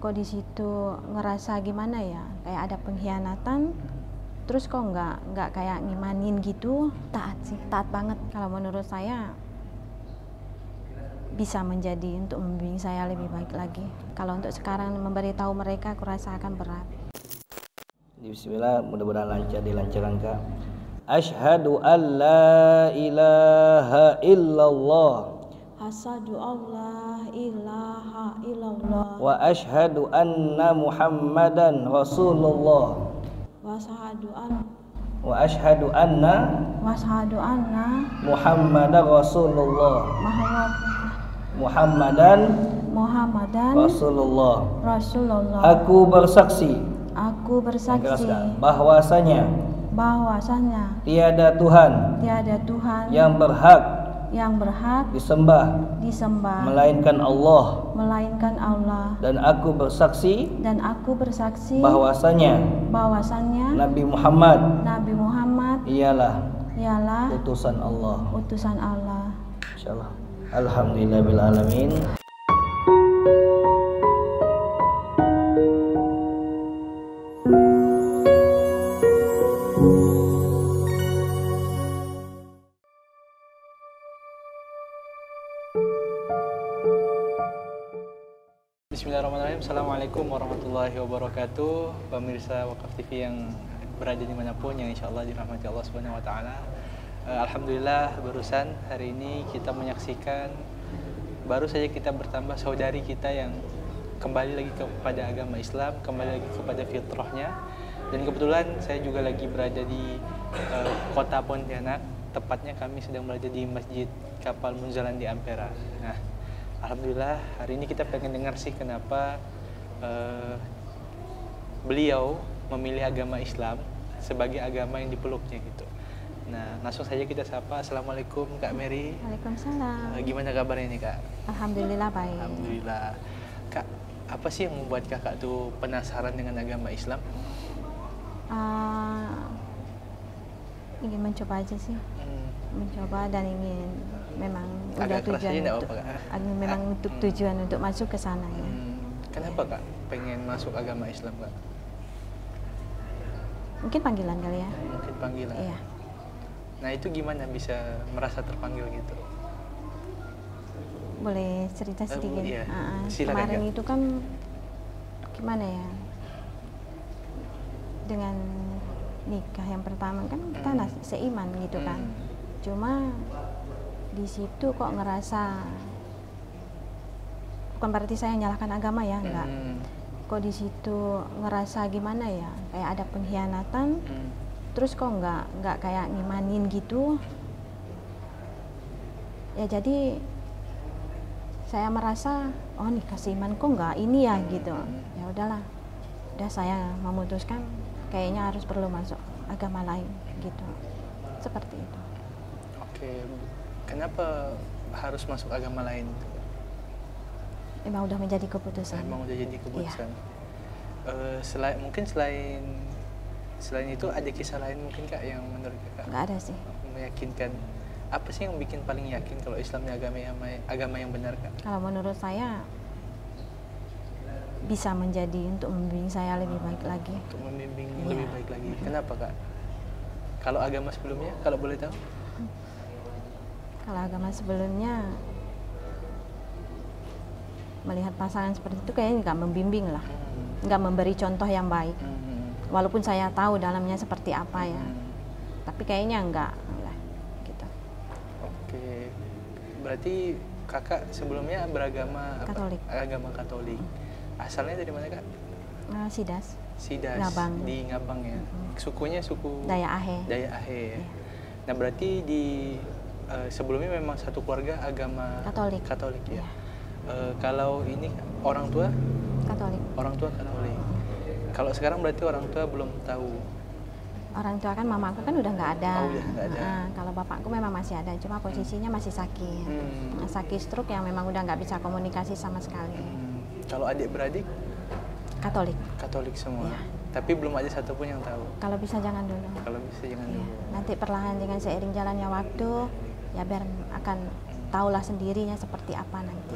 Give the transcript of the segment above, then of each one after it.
kok di situ ngerasa gimana ya, kayak ada pengkhianatan. Terus kok nggak kayak ngimanin gitu. Taat sih, taat banget. Kalau menurut saya bisa menjadi untuk membimbing saya lebih baik lagi. Kalau untuk sekarang memberitahu mereka, aku rasa akan berat. Bismillah, mudah-mudahan lancar, dilancarkan Kak. Asyhadu an la ilaha illallah. Asyhadu alla ilaha illallah. Wa asyhadu anna Muhammadan Rasulullah. Wa asyhadu anna Muhammadan Rasulullah. Muhammadan Rasulullah. Aku bersaksi bahwasanya tiada Tuhan yang berhak disembah melainkan Allah, dan aku bersaksi bahwasanya Nabi Muhammad ialah utusan Allah. Insyaallah. Alhamdulillahil alamin. Bismillahirrahmanirrahim. Assalamualaikum warahmatullahi wabarakatuh. Pemirsa Wakaf TV yang berada dimanapun, yang insya Allah dirahmati Allah Subhanahu Wa Taala. Alhamdulillah, barusan hari ini kita menyaksikan, baru saja kita bertambah saudari kita yang kembali lagi kepada agama Islam, kembali lagi kepada fitrahnya. Dan kebetulan saya juga lagi berada di kota Pontianak, tepatnya kami sedang berada di Masjid Kapal Munzalan di Ampera. Nah, alhamdulillah hari ini kita pengen dengar sih kenapa beliau memilih agama Islam sebagai agama yang dipeluknya gitu. Nah, langsung saja kita sapa. Assalamualaikum Kak Mary. Waalaikumsalam. Gimana kabarnya nih Kak? Alhamdulillah baik. Alhamdulillah. Kak, apa sih yang membuat Kakak tuh penasaran dengan agama Islam? Ingin mencoba aja sih. Mencoba dan ingin memang udah tujuan untuk tujuan untuk masuk ke sana ya. Kenapa Kak pengen masuk agama Islam Kak? Mungkin panggilan kali ya. Mungkin panggilan. Iya. Nah, itu gimana bisa merasa terpanggil gitu? Boleh cerita sedikit? Iya. Kemarin Kak. Itu kan gimana ya? Dengan nikah yang pertama kan kita seiman gitu kan. Cuma di situ kok ngerasa, bukan berarti saya menyalahkan agama ya, enggak. Kok di situ ngerasa gimana ya, kayak ada pengkhianatan. Terus kok nggak kayak ngimanin gitu ya. Jadi saya merasa, oh nih kasih iman kok nggak ini ya gitu. Ya udahlah, udah saya memutuskan kayaknya harus perlu masuk agama lain gitu, seperti itu. Oke, kenapa harus masuk agama lain? Emang udah menjadi keputusan. Emang udah jadi keputusan. Iya. Mungkin selain itu ada kisah lain mungkin Kak yang menurut Kakak nggak ada sih meyakinkan? Apa sih yang bikin paling yakin kalau Islam agama yang benar Kak? Kalau menurut saya bisa menjadi untuk membimbing saya lebih baik lagi. Untuk membimbing lebih baik lagi. Kenapa Kak? Kalau agama sebelumnya, kalau boleh tahu? Kalau agama sebelumnya melihat pasangan seperti itu kayaknya nggak membimbing lah, nggak memberi contoh yang baik. Walaupun saya tahu dalamnya seperti apa ya, tapi kayaknya enggak gitu. Oke, berarti Kakak sebelumnya beragama Katolik. Agama Katolik. Asalnya dari mana Kak? Sidas. Ngabang. Di Ngabang ya. Sukunya suku Daya Ahe. Ya. Nah, berarti di sebelumnya memang satu keluarga agama Katolik ya. Kalau ini orang tua Katolik. Orang tua Katolik. Kalau sekarang berarti orang tua belum tahu. Orang tua kan mama aku kan udah nggak ada. Oh, udah nggak ada. Kalau bapakku memang masih ada, cuma posisinya masih sakit. Sakit stroke yang memang udah nggak bisa komunikasi sama sekali. Kalau adik-beradik? Katolik semua. Ya. Tapi belum ada satupun yang tahu. Kalau bisa jangan dulu. Dulu. Nanti perlahan dengan seiring jalannya waktu, ya biar akan tahulah sendirinya seperti apa nanti.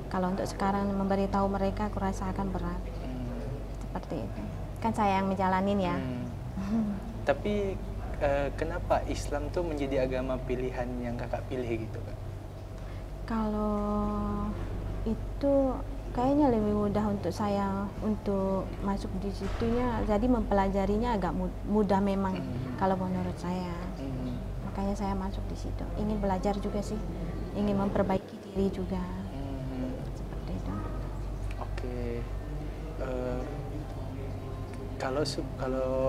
Kalau untuk sekarang memberitahu mereka, aku rasa akan berat. Seperti itu. Kan saya yang menjalanin ya. Tapi kenapa Islam tuh menjadi agama pilihan yang kakak pilih gitu Kak? Kalau itu kayaknya lebih mudah untuk saya untuk masuk di situnya, jadi mempelajarinya agak mudah memang kalau menurut saya. Makanya saya masuk di situ. Ingin belajar juga sih, ingin memperbaiki diri juga. Seperti itu. Oke. Kalau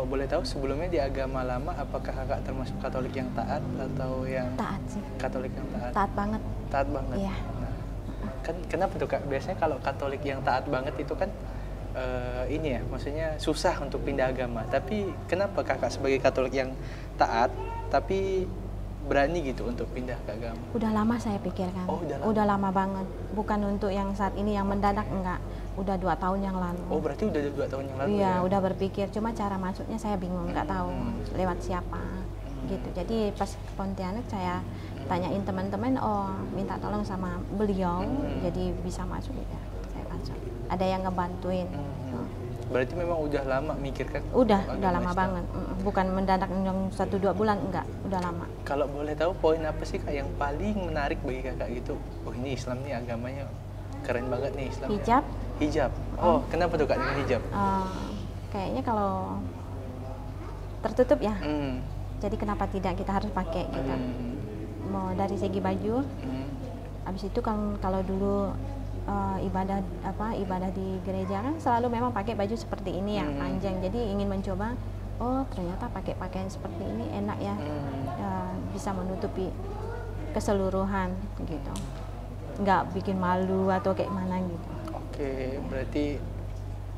boleh tahu sebelumnya di agama lama apakah kakak termasuk Katolik yang taat atau yang taat sih? Katolik yang taat. Taat banget. Taat banget. Iya. Nah, kan kenapa tuh Kak? Biasanya kalau Katolik yang taat banget itu kan ini ya, maksudnya susah untuk pindah agama. Tapi kenapa kakak sebagai Katolik yang taat tapi berani gitu untuk pindah ke agama? Udah lama saya pikirkan. Oh, udah lama banget. Bukan untuk yang saat ini yang mendadak, enggak. Udah 2 tahun yang lalu. Oh, berarti udah 2 tahun yang lalu. Iya, ya? Udah berpikir. Cuma cara masuknya saya bingung, nggak tahu lewat siapa. Gitu. Jadi pas ke Pontianak saya tanyain teman-teman, oh minta tolong sama beliau, jadi bisa masuk ya. Saya masuk. Ada yang ngebantuin. Berarti memang udah lama mikirkan? Udah lama banget. Bukan mendadak yang 1-2 bulan, enggak. Udah lama. Kalau boleh tahu poin apa sih Kak yang paling menarik bagi kakak gitu? Oh ini Islam nih agamanya keren banget nih Islam. Hijab. Hijab. Oh kenapa tuh Kak dengan hijab? Kayaknya kalau tertutup ya. Jadi kenapa tidak kita harus pakai gitu. Mau dari segi baju. Habis itu kan kalau dulu ibadah di gereja kan selalu memang pakai baju seperti ini yang panjang. Jadi ingin mencoba, oh ternyata pakai pakaian seperti ini enak ya, bisa menutupi keseluruhan gitu, nggak bikin malu atau kayak mana gitu. Oke, berarti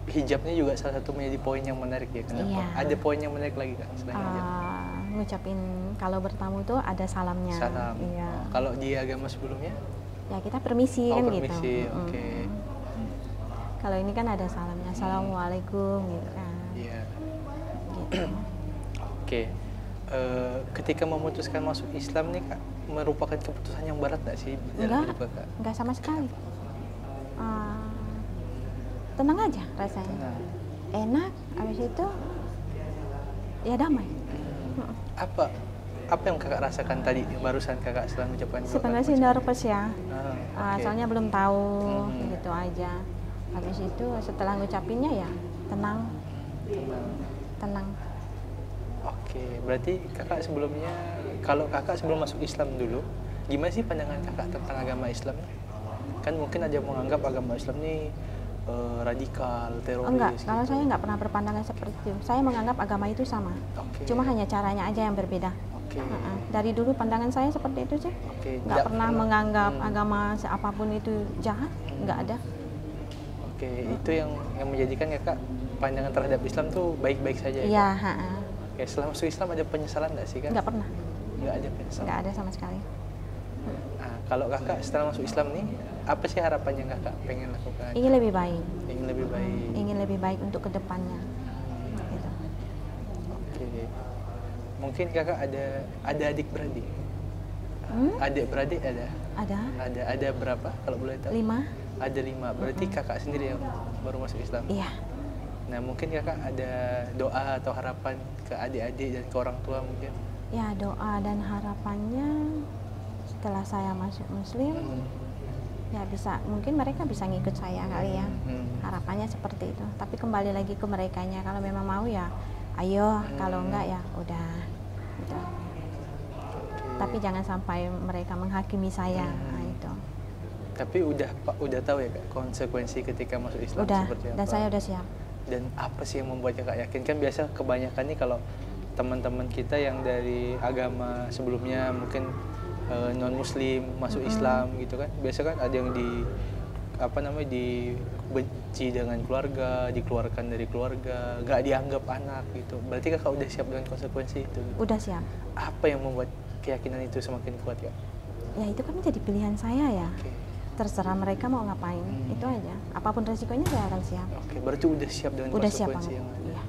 hijabnya juga salah satu menjadi poin yang menarik ya. Kenapa? Iya. Ada poin yang menarik lagi Kak selain hijab? Ngucapin kalau bertamu tuh ada salamnya. Salam. Iya. Kalau di agama sebelumnya? Ya kita permisi kan permisi, gitu. Oke. Kalau ini kan ada salamnya, assalamualaikum gitu kan. Iya. Gitu. Oke. Ketika memutuskan masuk Islam nih Kak, merupakan keputusan yang berat nggak sih dalam hidup Kakak? Enggak sama sekali. Tenang aja rasanya. Tenang. Enak, habis itu ya damai. Apa yang kakak rasakan tadi barusan kakak setelah mengucapkan? Sebenarnya sih nervous ya. Okay. Soalnya belum tahu gitu aja. Habis itu setelah ngucapinnya ya tenang. Oke, berarti kakak sebelumnya, kalau kakak sebelum masuk Islam dulu, gimana sih pandangan kakak tentang agama Islam? Kan mungkin ada yang menganggap agama Islam ini radikal, teroris. Enggak, gitu. kalau saya nggak pernah berpandangan seperti itu. Saya menganggap agama itu sama. Cuma hanya caranya aja yang berbeda. Dari dulu pandangan saya seperti itu sih. Nggak pernah menganggap agama apapun itu jahat, nggak ada. Itu yang menjadikan kakak pandangan terhadap Islam tuh baik-baik saja. Iya. Setelah masuk Islam ada penyesalan nggak sih Kak? Nggak pernah. Nggak ada penyesalan. Nggak ada sama sekali. Kalau kakak setelah masuk Islam nih, apa sih harapan yang kakak pengen lakukan? Ingin lebih baik. Ingin lebih baik. Ingin lebih baik untuk kedepannya. Gitu. Oke. Mungkin kakak ada adik-beradik? Adik-beradik ada? Ada berapa kalau boleh tahu? 5. Ada 5. Berarti kakak sendiri yang baru masuk Islam? Iya. Nah mungkin kakak ada doa atau harapan ke adik-adik dan ke orang tua mungkin? Ya doa dan harapannya setelah saya masuk Muslim, ya bisa, mungkin mereka bisa ngikut saya kali ya. Harapannya seperti itu. Tapi kembali lagi ke merekanya, kalau memang mau ya ayo, kalau enggak ya udah gitu. Tapi jangan sampai mereka menghakimi saya. Nah, itu. Tapi udah tahu ya Kak konsekuensi ketika masuk Islam seperti apa? Dan saya udah siap. Dan apa sih yang membuat kakak yakin? Kan biasa kebanyakan nih kalau teman-teman kita yang dari agama sebelumnya mungkin non Muslim masuk Islam gitu kan, biasa kan ada yang dibenci dengan keluarga, dikeluarkan dari keluarga, nggak dianggap anak gitu. Berarti kakak udah siap dengan konsekuensi itu? Udah siap. Apa yang membuat keyakinan itu semakin kuat Kak? Ya itu kan menjadi pilihan saya ya. Terserah mereka mau ngapain, itu aja. Apapun resikonya saya akan siap. Berarti udah siap dengan konsekuensi yang ada? Iya,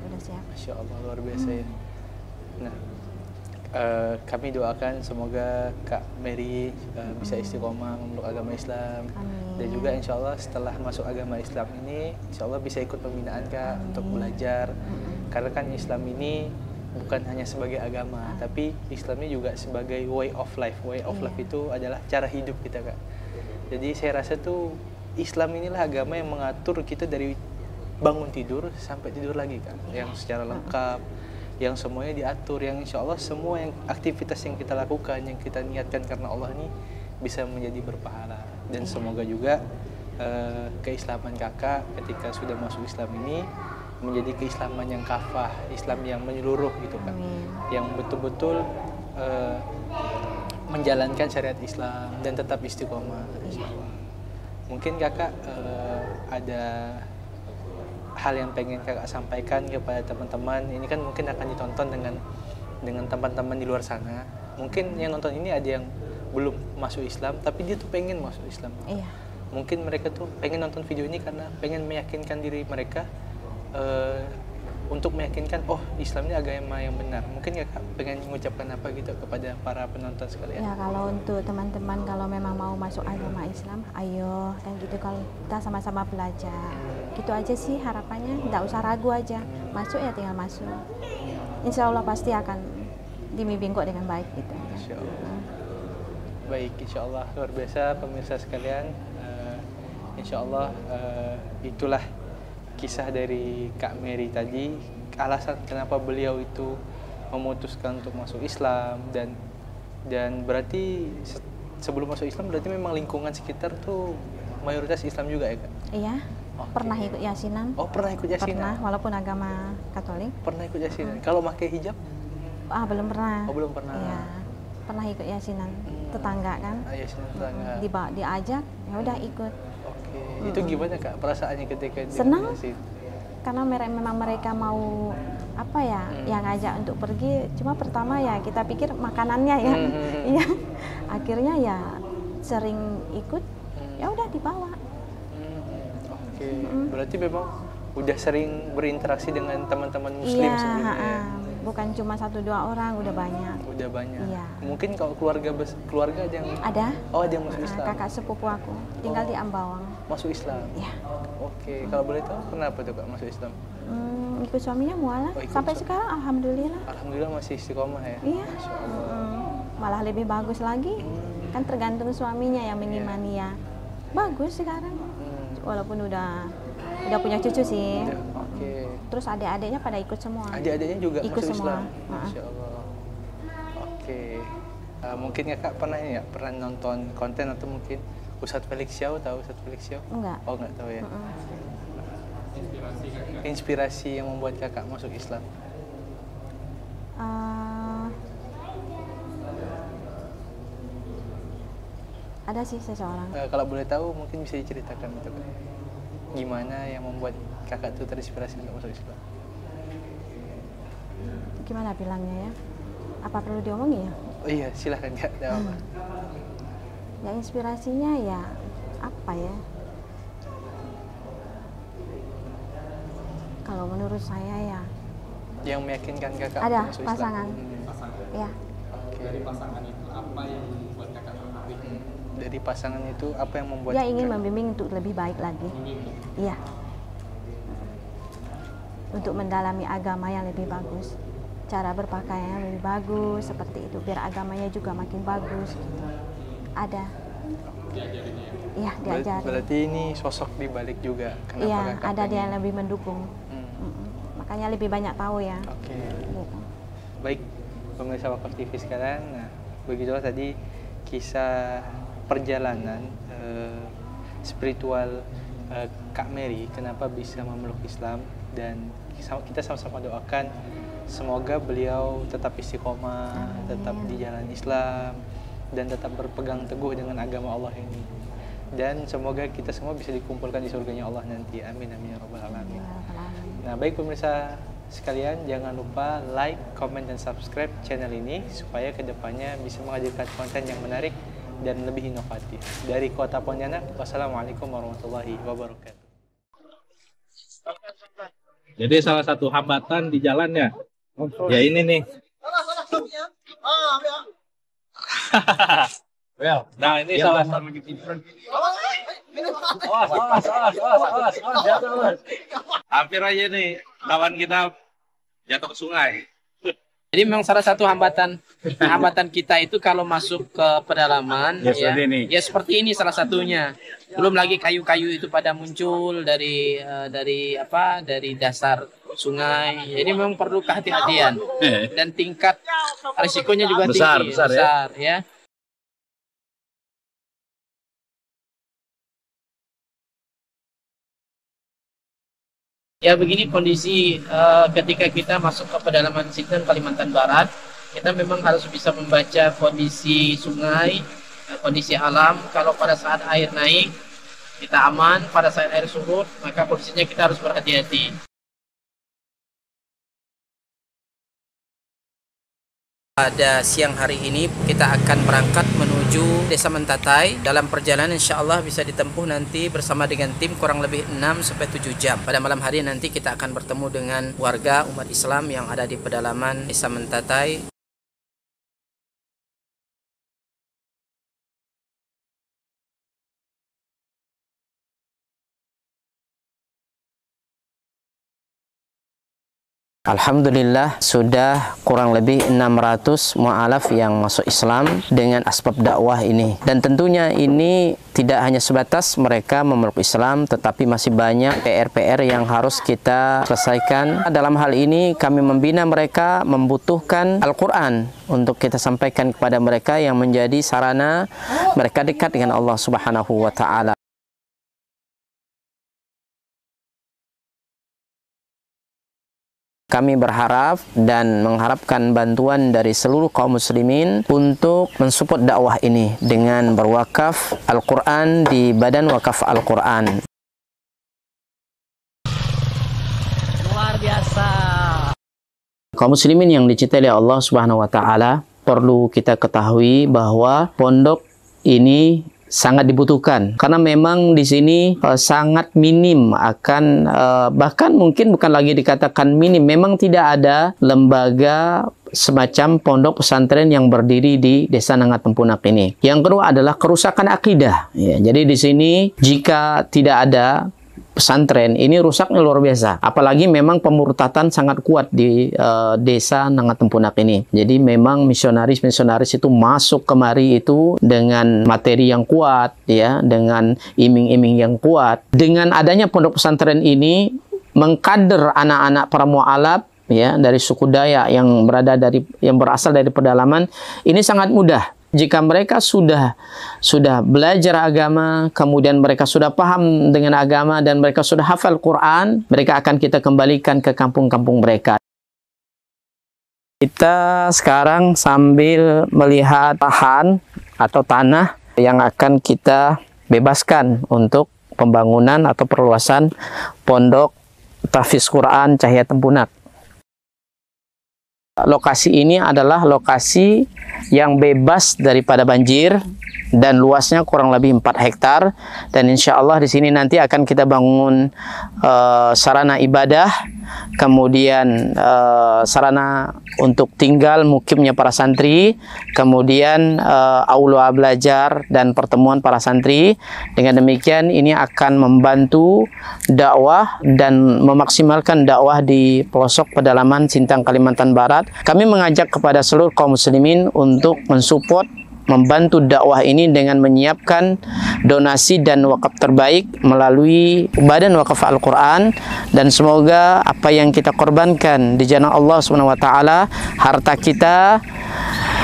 udah siap. Masya Allah, luar biasa ya. Nah, kami doakan semoga Kak Mary bisa istiqomah memeluk agama Islam. Amin. Dan juga insya Allah setelah masuk agama Islam ini, insya Allah bisa ikut pembinaan Kak untuk belajar. Karena kan Islam ini bukan hanya sebagai agama, tapi Islam ini juga sebagai way of life. Way of life itu adalah cara hidup kita Kak. Jadi saya rasa tuh Islam inilah agama yang mengatur kita dari bangun tidur sampai tidur lagi Kak, yang secara lengkap, yang semuanya diatur, yang insya Allah semua yang aktivitas yang kita lakukan, yang kita niatkan karena Allah ini bisa menjadi berpahala. Dan semoga juga keislaman Kakak ketika sudah masuk Islam ini menjadi keislaman yang kafah, Islam yang menyeluruh gitu kan, yang betul-betul menjalankan syariat Islam dan tetap istiqomah. Mungkin Kakak ada hal yang pengen Kakak sampaikan kepada teman-teman. Ini kan mungkin akan ditonton dengan teman-teman di luar sana. Mungkin yang nonton ini ada yang belum masuk Islam, tapi dia tuh pengen masuk Islam. Iya. Mungkin mereka tuh pengen nonton video ini karena pengen meyakinkan diri mereka untuk meyakinkan, oh Islam ini agama yang benar. Mungkin Kakak pengen mengucapkan apa gitu kepada para penonton sekalian? Ya, kalau untuk teman-teman kalau memang mau masuk agama Islam, ayo, dan gitu kalau kita sama-sama belajar. Gitu aja sih harapannya, nggak usah ragu aja. Masuk ya tinggal masuk. Insya Allah pasti akan dibimbing kok dengan baik gitu. Insya Allah. Baik, insya Allah luar biasa pemirsa sekalian. Insya Allah itulah kisah dari Kak Mary tadi, alasan kenapa beliau itu memutuskan untuk masuk Islam, dan berarti sebelum masuk Islam berarti memang lingkungan sekitar tuh mayoritas Islam juga ya Kak? Iya. Okay. Pernah ikut yasinan. Oh, pernah ikut yasinan? Pernah, walaupun agama Katolik. Pernah ikut yasinan. Kalau pakai hijab? Belum pernah. Oh, belum pernah. Iya. Pernah ikut yasinan tetangga kan? Yasinan tetangga. Diajak, ya udah ikut. Itu gimana Kak perasaannya ketika senang? Karena memang mereka mau apa ya, yang ngajak untuk pergi. Cuma pertama ya kita pikir makanannya ya, iya. Akhirnya ya sering ikut, ya udah dibawa. Oke, berarti memang udah sering berinteraksi dengan teman-teman Muslim sebelumnya. Bukan cuma 1-2 orang, udah banyak. Udah banyak. Iya. Mungkin kalau keluarga ada yang Oh, ada yang masuk Islam. Kakak sepupu aku tinggal di Ambawang. Masuk Islam. Iya. Oke, kalau boleh tahu kenapa tuh Kak masuk Islam? Ikut suaminya mualah. Sampai sekarang alhamdulillah. Alhamdulillah masih istiqomah ya. Iya. Malah lebih bagus lagi. Kan tergantung suaminya yang mengimani ya. Bagus sekarang. Walaupun udah punya cucu sih. Oke. Terus adik-adiknya pada ikut semua. Adik-adiknya juga ikut masuk semua. Islam. Masya Allah. Oke. Mungkin Kakak pernah nonton konten atau mungkin Ustadz Felix Xiao, tahu Ustadz Felix Xiao? Enggak. Oh, enggak tahu ya. Inspirasi yang membuat Kakak masuk Islam? Ada sih seseorang. Kalau boleh tahu mungkin bisa diceritakan gitu kan. Gimana yang membuat Kakak tuh terinspirasi untuk masuk Islam? Gimana bilangnya ya? Apa perlu diomongin ya? Oh iya, silahkan Kak. Ya inspirasinya ya apa ya? Kalau menurut saya ya. Yang meyakinkan Kakak ada masuk pasangan. Islam? Ya. Okay. Dari pasangan itu apa yang membuat Kakak tertarik? Dari pasangan itu apa yang membuat? Dia ingin membimbing untuk lebih baik lagi. Iya. Untuk mendalami agama yang lebih bagus. Cara berpakaian yang lebih bagus, seperti itu. Biar agamanya juga makin bagus. Gitu. Ada. Diajarinnya ya? Iya, diajarin. Berarti ini sosok di balik juga. Kenapa iya, Kakak ada dia yang lebih mendukung. Makanya lebih banyak tahu ya. Oke. Gitu. Baik, pemirsa Wakaf TV sekalian. Nah, begitulah tadi kisah perjalanan spiritual Kak Mary kenapa bisa memeluk Islam, dan kita sama-sama doakan semoga beliau tetap istiqomah, tetap di jalan Islam, dan tetap berpegang teguh dengan agama Allah ini. Dan semoga kita semua bisa dikumpulkan di surganya Allah nanti. Amin, amin ya rabbal alamin. Nah, baik pemirsa sekalian, jangan lupa like, comment, dan subscribe channel ini supaya kedepannya bisa menghadirkan konten yang menarik dan lebih inovatif. Dari Kota Pontianak, wassalamualaikum warahmatullahi wabarakatuh. Jadi salah satu hambatan di jalannya, ya ini nih. Well, nah ini salah satu Hampir aja nih kawan kita jatuh ke sungai. Jadi memang salah satu hambatan kita itu kalau masuk ke pedalaman ya seperti ini salah satunya. Belum lagi kayu-kayu itu pada muncul dari dasar sungai. Jadi memang perlu kehati-hatian dan tingkat risikonya juga tinggi, besar ya. Ya begini kondisi ketika kita masuk ke pedalaman Sintang, Kalimantan Barat, kita memang harus bisa membaca kondisi sungai, kondisi alam. Kalau pada saat air naik, kita aman. Pada saat air surut, maka kondisinya kita harus berhati-hati. Pada siang hari ini kita akan berangkat menuju Desa Mentatai. Dalam perjalanan insya Allah bisa ditempuh nanti bersama dengan tim kurang lebih 6-7 jam. Pada malam hari nanti kita akan bertemu dengan warga umat Islam yang ada di pedalaman Desa Mentatai. Alhamdulillah sudah kurang lebih 600 mu'alaf yang masuk Islam dengan asbab dakwah ini. Dan tentunya ini tidak hanya sebatas mereka memeluk Islam, tetapi masih banyak PR-PR yang harus kita selesaikan. Dalam hal ini kami membina mereka membutuhkan Al-Quran untuk kita sampaikan kepada mereka yang menjadi sarana mereka dekat dengan Allah Subhanahu wa Ta'ala. Kami berharap dan mengharapkan bantuan dari seluruh kaum muslimin untuk mensupport dakwah ini dengan berwakaf Al-Quran di Badan Wakaf Al-Quran. Luar biasa. Kaum muslimin yang dicintai oleh Allah Subhanahu wa Ta'ala, perlu kita ketahui bahwa pondok ini sangat dibutuhkan karena memang di sini sangat minim akan bahkan mungkin bukan lagi dikatakan minim, memang tidak ada lembaga semacam pondok pesantren yang berdiri di Desa Nangat Tempunak ini. Yang kedua adalah kerusakan akidah. Ya, jadi di sini jika tidak ada pesantren ini rusaknya luar biasa. Apalagi memang pemurtatan sangat kuat di Desa Nangat Tempunak ini. Jadi memang misionaris-misionaris itu masuk kemari itu dengan materi yang kuat, ya, dengan iming-iming yang kuat. Dengan adanya pondok pesantren ini mengkader anak-anak para mu'alaf, ya, dari suku Dayak yang berasal dari pedalaman ini sangat mudah. Jika mereka sudah belajar agama, kemudian mereka sudah paham dengan agama dan mereka sudah hafal Quran, mereka akan kita kembalikan ke kampung-kampung mereka. Kita sekarang sambil melihat lahan atau tanah yang akan kita bebaskan untuk pembangunan atau perluasan pondok tahfiz Quran Cahaya Tempunak. Lokasi ini adalah lokasi yang bebas daripada banjir dan luasnya kurang lebih 4 hektar, dan insya Allah di sini nanti akan kita bangun sarana ibadah, kemudian sarana untuk tinggal mukimnya para santri, kemudian aula belajar dan pertemuan para santri. Dengan demikian ini akan membantu dakwah dan memaksimalkan dakwah di pelosok pedalaman Sintang, Kalimantan Barat. Kami mengajak kepada seluruh kaum muslimin untuk mensupport, membantu dakwah ini dengan menyiapkan donasi dan wakaf terbaik melalui Badan Wakaf Al-Quran, dan semoga apa yang kita korbankan di jalan Allah SWT, harta kita,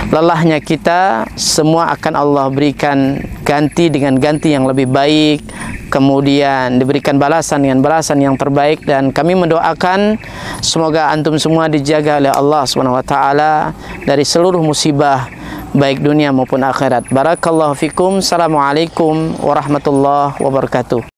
lelahnya kita, semua akan Allah berikan ganti dengan ganti yang lebih baik, kemudian diberikan balasan dengan balasan yang terbaik. Dan kami mendoakan semoga antum semua dijaga oleh Allah SWT dari seluruh musibah baik dunia maupun akhirat. Barakallahu fikum. Assalamualaikum warahmatullahi wabarakatuh.